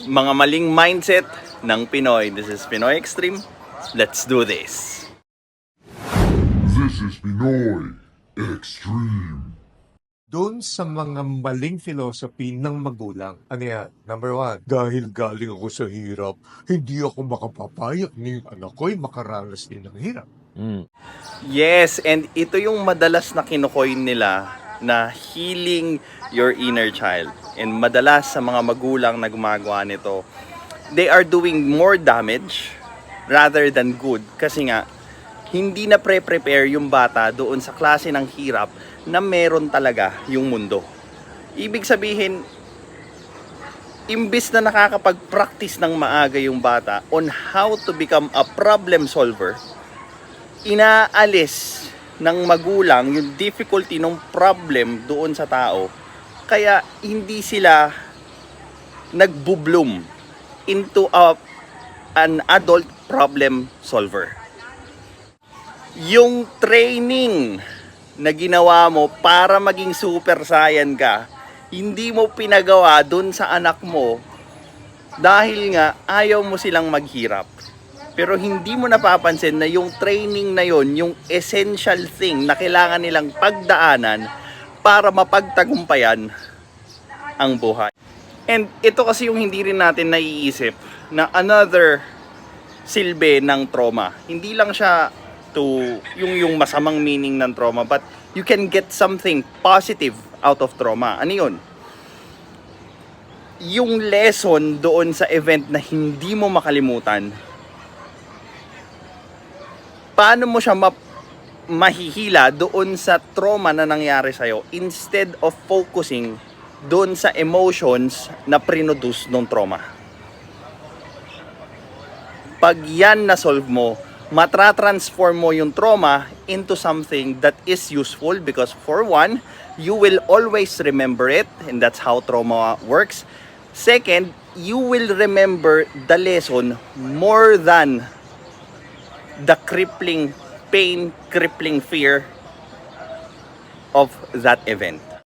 Mga maling mindset ng Pinoy. This is Pinoy Extreme. Let's do this. This is Pinoy Extreme. Doon sa mga maling philosophy ng magulang. Ano yan? Number one, dahil galing ako sa hirap, hindi ako makapapayak na yung anak ko'y makaranas din ng hirap. Yes, and ito yung madalas na kinukoin nila na healing your inner child. And madalas sa mga magulang na gumagawa nito, they are doing more damage rather than good. Kasi nga, hindi na pre-prepare yung bata doon sa klase ng hirap na meron talaga yung mundo. Ibig sabihin, imbis na nakakapag-practice ng maaga yung bata on how to become a problem solver, inaalis ng magulang yung difficulty ng problem doon sa tao. Kaya hindi sila nagbo-bloom into an adult problem solver. Yung training na ginawa mo para maging super saiyan ka, hindi mo pinagawa dun sa anak mo dahil nga ayaw mo silang maghirap. Pero hindi mo napapansin na yung training na yon, yung essential thing na kailangan nilang pagdaanan para mapagtagumpayan ang buhay. And ito kasi yung hindi rin natin naiisip na another silbi ng trauma. Hindi lang siya to yung masamang meaning ng trauma, but you can get something positive out of trauma. Ano yun? Yung lesson doon sa event na hindi mo makalimutan, paano mo siya mahihila doon sa trauma na nangyari sa'yo instead of focusing doon sa emotions na produce ng trauma. Pag yan na-solve mo, matra-transform mo yung trauma into something that is useful because for one, you will always remember it and that's how trauma works. Second, you will remember the lesson more than the crippling pain, crippling fear of that event.